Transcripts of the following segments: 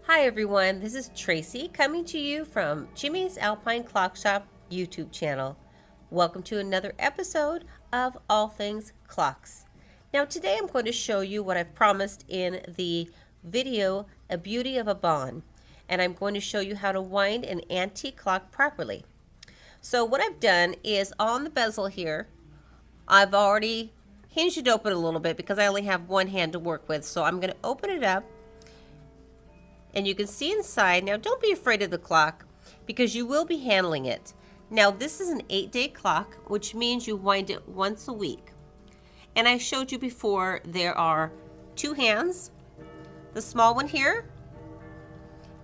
Hi everyone, this is Tracy coming to you from Jimmy's Alpine Clock Shop YouTube channel. Welcome to another episode of All Things Clocks. Now today I'm going to show you what I've promised in the video, A Beauty of a Bond, and I'm going to show you how to wind an antique clock properly. So what I've done is on the bezel here, I've already hinged it open a little bit because I only have one hand to work with, so I'm going to open it up. And you can see inside. Now don't be afraid of the clock because you will be handling it. Now this is an 8-day clock, which means you wind it once a week. And I showed you before there are two hands. The small one here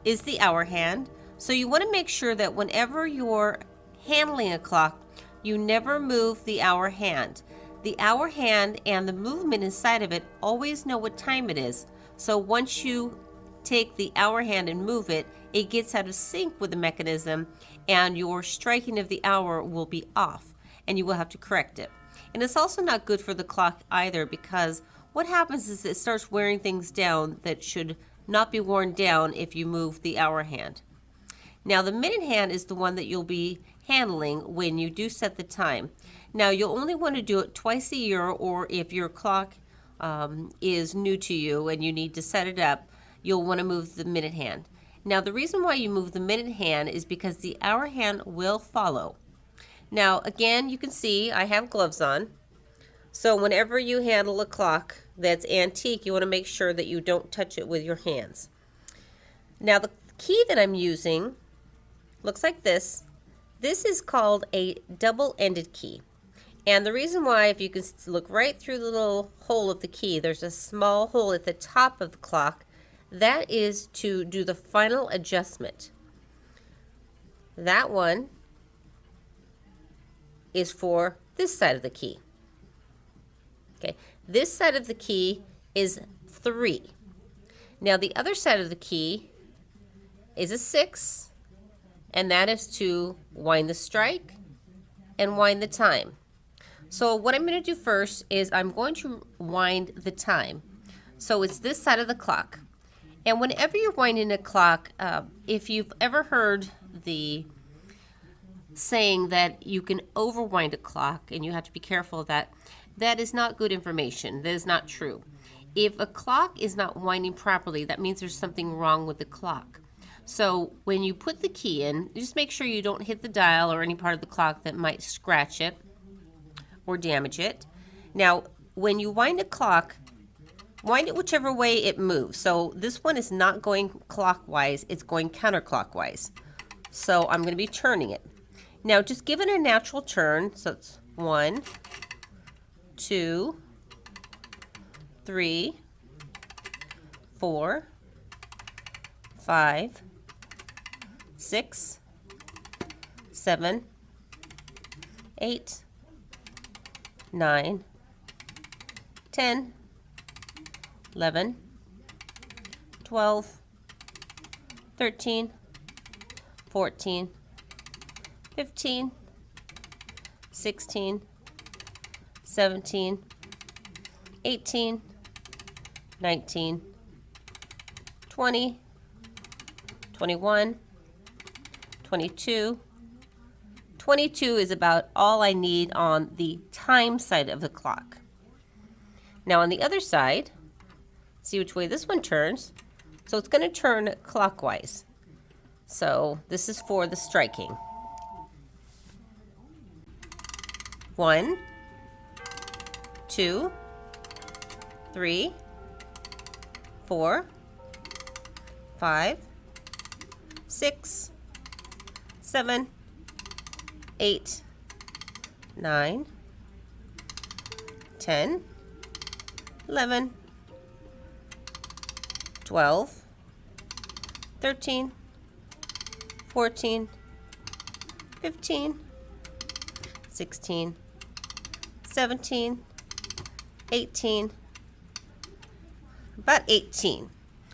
is the hour hand. So you want to make sure that whenever you're handling a clock, you never move the hour hand. The hour hand and the movement inside of it always know what time it is. So once you take the hour hand and move it, it gets out of sync with the mechanism and your striking of the hour will be off and you will have to correct it. And it's also not good for the clock either, because what happens is it starts wearing things down that should not be worn down if you move the hour hand. Now the minute hand is the one that you'll be handling when you do set the time. Now you'll only want to do it twice a year, or if your clock is new to you and you need to set it up, you'll want to move the minute hand. Now the reason why you move the minute hand is because the hour hand will follow. Now again, you can see I have gloves on. So whenever you handle a clock that's antique, you want to make sure that you don't touch it with your hands. Now the key that I'm using looks like this. This is called a double-ended key. And the reason why, if you can look right through the little hole of the key, there's a small hole at the top of the clock. That is to do the final adjustment. That one is for this side of the key. Okay, this side of the key is 3. Now the other side of the key is a 6, and that is to wind the strike and wind the time. So what I'm going to do first is I'm going to wind the time. So it's this side of the clock. And whenever you're winding a clock, if you've ever heard the saying that you can overwind a clock, and you have to be careful of that, that is not good information. That is not true. If a clock is not winding properly, that means there's something wrong with the clock. So when you put the key in, just make sure you don't hit the dial or any part of the clock that might scratch it or damage it. Now, when you wind a clock, wind it whichever way it moves. So this one is not going clockwise, it's going counterclockwise. So I'm going to be turning it. Now just give it a natural turn. So it's 1, 2, 3, 4, 5, 6, 7, 8, 9, 10, 11, 12, 13, 14, 15, 16, 17, 18, 19, 20, 21, 22. 22 is about all I need on the time side of the clock. Now on the other side, see which way this one turns. So it's going to turn clockwise. So this is for the striking. 1, 2, 3, 4, 5, 6, 7, 8, 9, 10, 11, 12, 13, 14, 15, 16, 17, 18, about 18.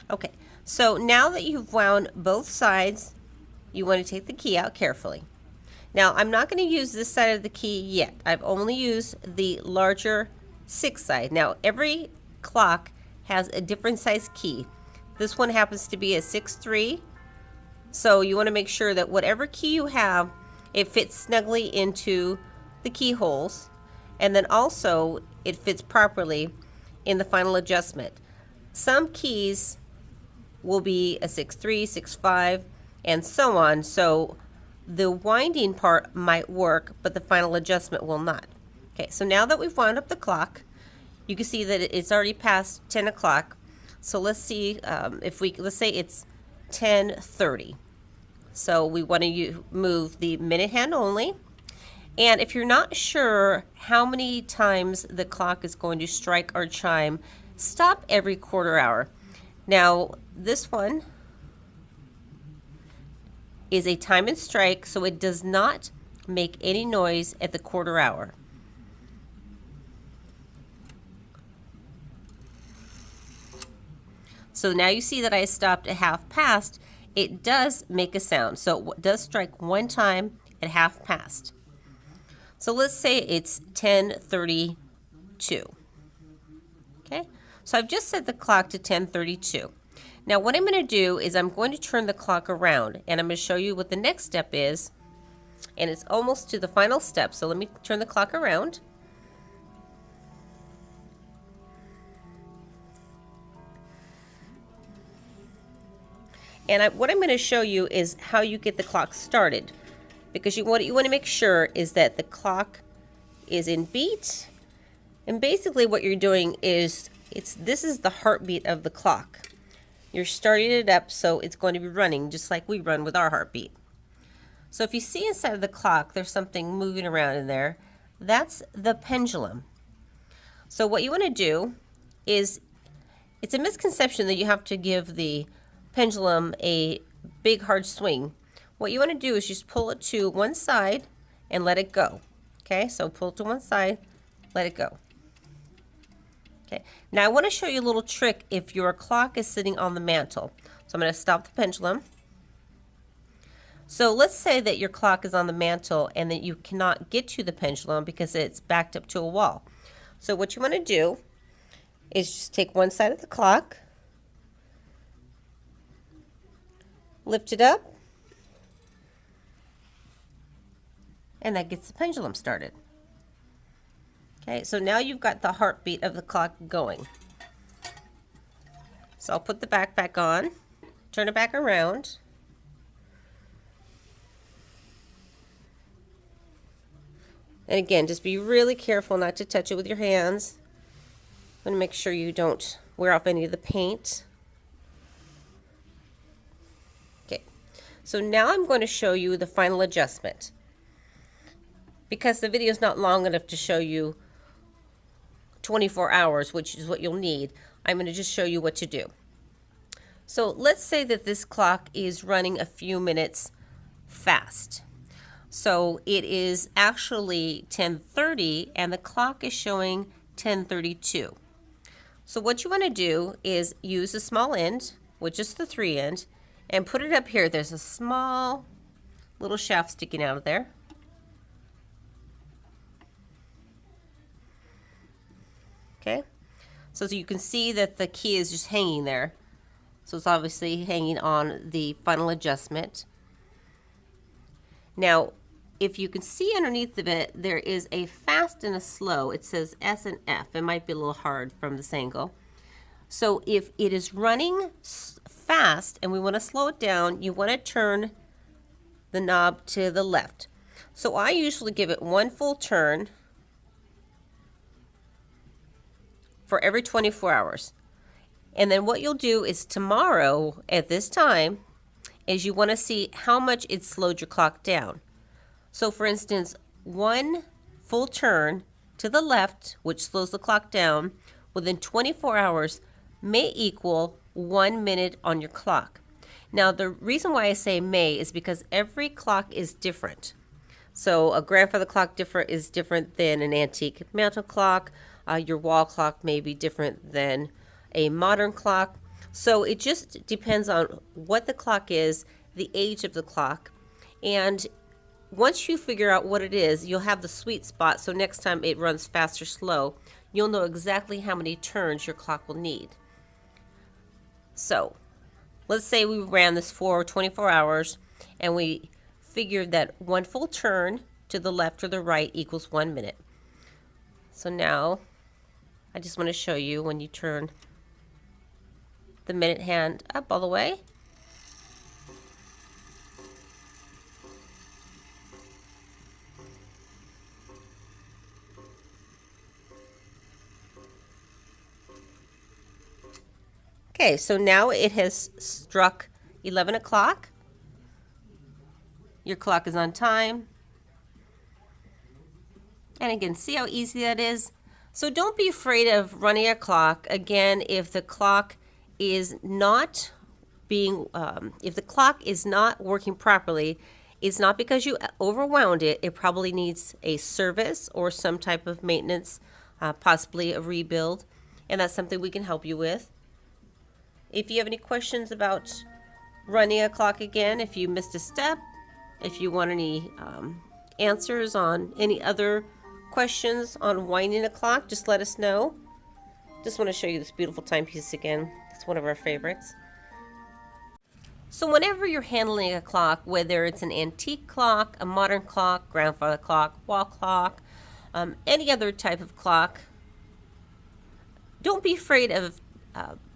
Okay, so now that you've wound both sides, you want to take the key out carefully. Now, I'm not going to use this side of the key yet. I've only used the larger 6 side. Now, every clock has a different size key. This one happens to be a 6/3. So you want to make sure that whatever key you have, it fits snugly into the keyholes, and then also it fits properly in the final adjustment. Some keys will be a 6/3, 6/5, and so on. So the winding part might work, but the final adjustment will not. Okay, so now that we've wound up the clock, you can see that it's already past 10 o'clock. So let's see let's say it's 10:30. So we want to move the minute hand only. And if you're not sure how many times the clock is going to strike or chime, stop every quarter hour. Now, this one is a time and strike, so it does not make any noise at the quarter hour. So now you see that I stopped at half past. It does make a sound. So it does strike one time at half past. So let's say it's 10:32. Okay, so I've just set the clock to 10:32. Now what I'm going to do is I'm going to turn the clock around, and I'm going to show you what the next step is. And it's almost to the final step. So let me turn the clock around. And what I'm going to show you is how you get the clock started, because what you want to make sure is that the clock is in beat. And basically what you're doing is this is the heartbeat of the clock. You're starting it up, so it's going to be running just like we run with our heartbeat. So if you see inside of the clock, there's something moving around in there. That's the pendulum. So what you want to do is, it's a misconception that you have to give the pendulum a big hard swing. What you want to do is just pull it to one side and let it go. Okay, so pull it to one side, let it go. Okay, now I want to show you a little trick if your clock is sitting on the mantle. So I'm going to stop the pendulum. So let's say that your clock is on the mantle and that you cannot get to the pendulum because it's backed up to a wall. So what you want to do is just take one side of the clock, lift it up, and that gets the pendulum started. Okay, so now you've got the heartbeat of the clock going. So I'll put the back on, turn it back around. And again, just be really careful not to touch it with your hands. I'm going to make sure you don't wear off any of the paint. Okay, so now I'm going to show you the final adjustment. Because the video is not long enough to show you 24 hours, which is what you'll need, I'm going to just show you what to do. So let's say that this clock is running a few minutes fast. So it is actually 10:30 and the clock is showing 10:32. So what you want to do is use a small end, which is the 3 end, and put it up here. There's a small little shaft sticking out of there. Okay, so you can see that the key is just hanging there. So it's obviously hanging on the final adjustment. Now, if you can see underneath of it, there is a fast and a slow. It says S and F. It might be a little hard from this angle. So if it is running fast and we want to slow it down, you want to turn the knob to the left. So I usually give it one full turn for every 24 hours. And then what you'll do is tomorrow at this time is you want to see how much it slowed your clock down. So for instance, one full turn to the left, which slows the clock down, within 24 hours may equal 1 minute on your clock. Now the reason why I say may is because every clock is different. So a grandfather clock is different than an antique mantle clock. Your wall clock may be different than a modern clock. So it just depends on what the clock is, the age of the clock. And once you figure out what it is, you'll have the sweet spot. So next time it runs fast or slow, you'll know exactly how many turns your clock will need. So let's say we ran this for 24 hours and we figured that one full turn to the left or the right equals 1 minute. So now I just want to show you when you turn the minute hand up all the way. Okay, so now it has struck 11 o'clock. Your clock is on time. And again, see how easy that is? So don't be afraid of running a clock. Again, if the clock is not working properly, it's not because you overwound it. It probably needs a service or some type of maintenance, possibly a rebuild. And that's something we can help you with. If you have any questions about running a clock again, if you missed a step, if you want any answers on any other questions on winding a clock, just let us know. Just want to show you this beautiful timepiece again. It's one of our favorites. So whenever you're handling a clock, whether it's an antique clock, a modern clock, grandfather clock, wall clock, any other type of clock, don't be afraid of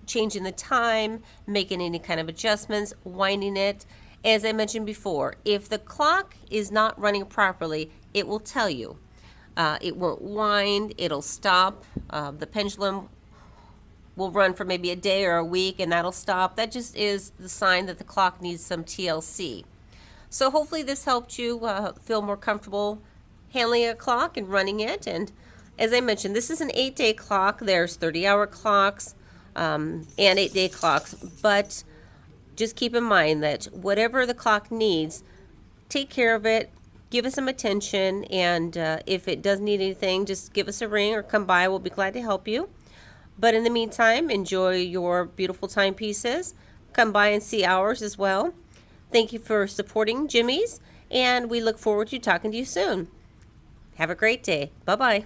changing the time, making any kind of adjustments, winding it. As I mentioned before, if the clock is not running properly, it will tell you. It won't wind, it'll stop. The pendulum will run for maybe a day or a week and that'll stop. That just is the sign that the clock needs some TLC. So hopefully this helped you feel more comfortable handling a clock and running it. And as I mentioned, this is an 8-day clock. There's 30-hour clocks and 8-day clocks, but just keep in mind that whatever the clock needs, take care of it, give us some attention, and if it does need anything, just give us a ring or come by. We'll be glad to help you. But in the meantime, enjoy your beautiful timepieces. Come by and see ours as well. Thank you for supporting Jimmy's, and we look forward to talking to you soon. Have a great day. Bye-bye.